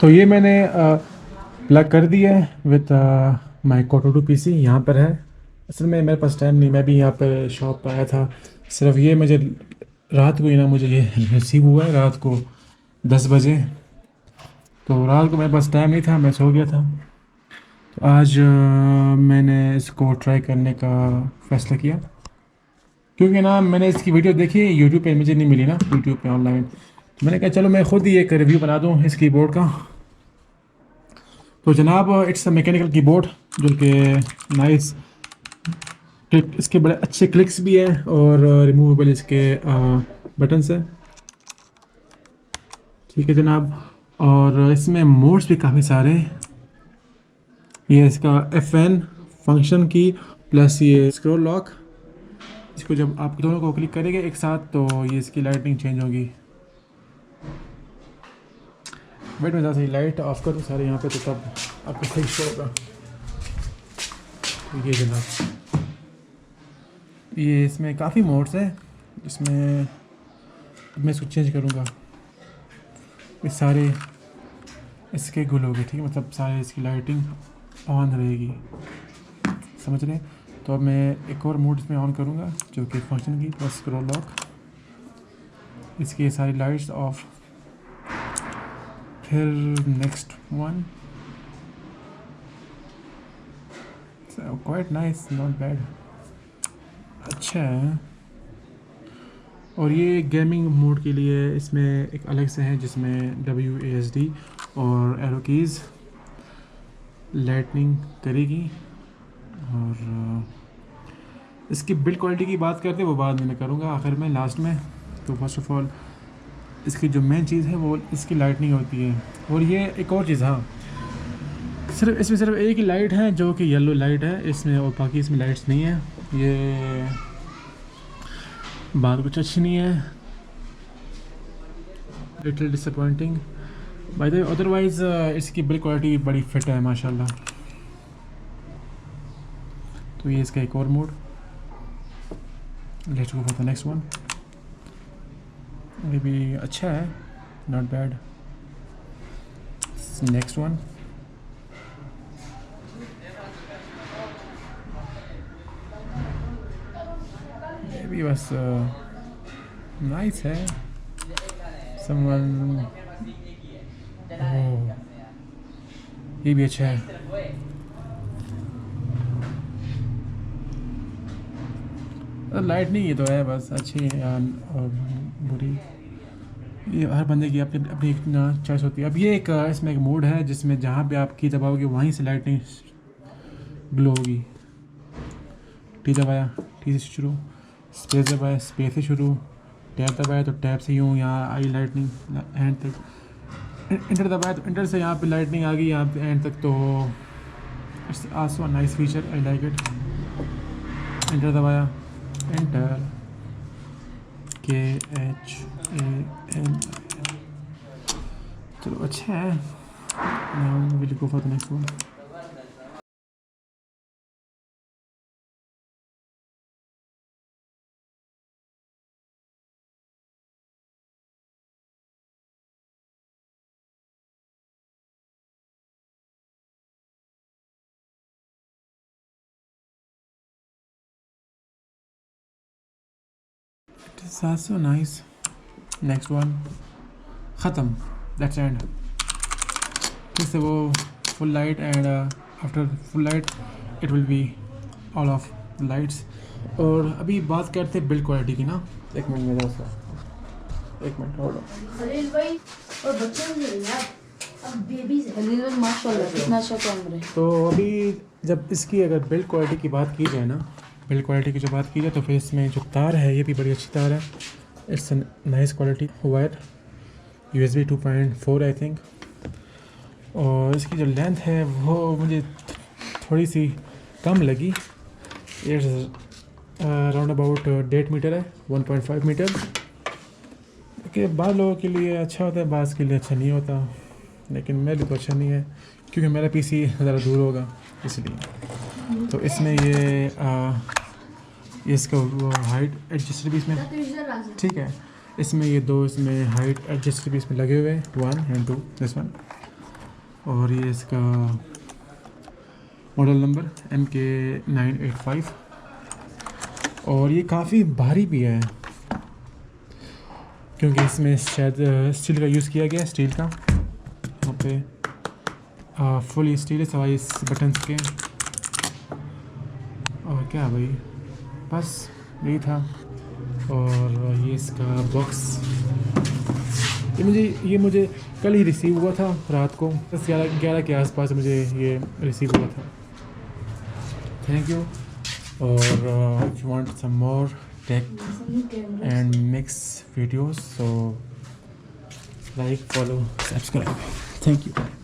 तो ये मैंने प्लग कर दिया है विद माई कोटो टू पीसी। यहाँ पर है। असल में मेरे पास टाइम नहीं, मैं भी यहाँ पर शॉप पर आया था। सिर्फ ये मुझे रात को ही ना, मुझे ये रिसीव हुआ है रात को 10 बजे। तो रात को मेरे पास टाइम नहीं था, मैं सो गया था। तो आज मैंने इसको ट्राई करने का फ़ैसला किया, क्योंकि ना मैंने इसकी वीडियो देखी यूट्यूब पे, मुझे नहीं मिली ना यूट्यूब पे ऑनलाइन। तो मैंने कहा चलो मैं ख़ुद ही एक रिव्यू बना दूँ इस कीबोर्ड का। तो जनाब इट्स अ मैकेनिकल कीबोर्ड जो कि नाइस क्लिक, इसके बड़े अच्छे क्लिक्स भी हैं और रिमूवेबल इसके बटन्स हैं। ठीक है जनाब। और इसमें मोड्स भी काफ़ी सारे हैं। ये इसका FN फंक्शन की प्लस ये स्क्रॉल लॉक। इसको जब आप दोनों को क्लिक करेंगे एक साथ तो ये इसकी लाइटिंग चेंज होगी। वेट में ज़्यादा लाइट ऑफ करूँ सारे यहाँ पे, तो तब आपको सही शो होगा। तो ये जनाब, ये इसमें काफ़ी मोड्स हैं। इसमें मैं इसको चेंज करूँगा, ये सारे इसके गुल हो गए। ठीक है, मतलब सारे इसकी लाइटिंग ऑन रहेगी, समझ रहे हैं। तो अब मैं एक और मोड इसमें ऑन करूँगा जो कि फंक्शन की प्लस स्क्रॉल लॉक। इसकी सारी लाइट्स ऑफ। फिर next one, quite nice, not bad, अच्छा है। और ये गेमिंग मोड के लिए इसमें एक अलग से है जिसमें WASD और एरो कीज़ लाइटनिंग करेगी। और इसकी बिल्ड क्वालिटी की बात करते हैं वो बाद में मैं करूँगा आखिर में, लास्ट में। तो फर्स्ट ऑफ ऑल इसकी जो मेन चीज़ है वो इसकी लाइटनिंग होती है। और ये एक और चीज़, हाँ, इसमें सिर्फ एक ही लाइट है जो कि येलो लाइट है इसमें, और बाकी इसमें लाइट्स नहीं है। ये बात कुछ अच्छी नहीं है, little disappointing by the way. Otherwise इसकी बिल्ड क्वालिटी बड़ी फिट है माशाल्लाह। तो ये इसका एक और mode. Let's go for the next one. ये भी अच्छा है, नॉट बैड। नेक्स्ट वन, ये भी बस नाइस है। समवन, ये भी अच्छा है। लाइट नहीं, ये तो है बस अच्छी है और बुरी, ये हर बंदे की अपनी अपनी एक चॉइस होती है। अब ये एक इसमें एक मोड है जिसमें जहाँ पे आप की दबाओगे वहीं से लाइटिंग ग्लो होगी। टी दबाया, टी से शुरू, स्पेस दबाया, स्पेस से शुरू, टैप दबाया तो टैप से यूँ यहाँ आई लाइटनिंग एंड तक, इंटर दबाया तो इंटर से यहाँ पे लाइटनिंग आ गई यहाँ पे एंड तक। तो it's also nice feature, I like it. Inter दबाया, एंटर, KHAN, चलो अच्छा है। Now will go for the next one. It is also nice. Next one, ख़त्म, that's end। फिर से वो full light and after full light it will be all of lights. और अभी बात करते हैं बिल्ड क्वालिटी की ना। एक मिनट मेरा सा, एक मिनट होल्ड ऑन। खलील भाई और बच्चे भी हैं यार, अब बेबीज है। खलील भाई माशाल्लाह कितना अच्छा कैमरा है। तो अभी जब इसकी अगर बिल्ड क्वालिटी की बात की जाए ना, बिल्ड क्वालिटी की जो बात की जाए तो फिर इसमें जो तार है ये भी बड़ी अच्छी तार है। It's nice quality wire, USB 2.4 I think. और इसकी जो लेंथ है वो मुझे थोड़ी सी कम लगी। इट्स अराउंड अबाउट 1.5 मीटर है, 1.5 मीटर। कि बाद लोगों के लिए अच्छा होता है, बाज़ के लिए अच्छा नहीं होता, लेकिन मेरे लिए तो अच्छा नहीं है क्योंकि मेरा PC ज़रा दूर होगा इसलिए। तो इसमें ये इसका हाइट एडजस्टर भी इसमें, ठीक है, इसमें ये दो इसमें हाइट एडजस्टर भी इसमें लगे हुए हैं, 1 and 2, दिस वन। और ये इसका मॉडल नंबर MK985 और ये काफ़ी भारी भी है क्योंकि इसमें शायद स्टील का यूज़ किया गया है, स्टील का यहाँ पे फुल स्टील है सवाई इस बटन्स के। और क्या भाई, बस यही था। और ये इसका बॉक्स, ये मुझे कल ही रिसीव हुआ था रात को 11 के आसपास मुझे ये रिसीव हुआ था। Thank you. और if you want some more tech and mix videos, so like, follow, subscribe. Thank you.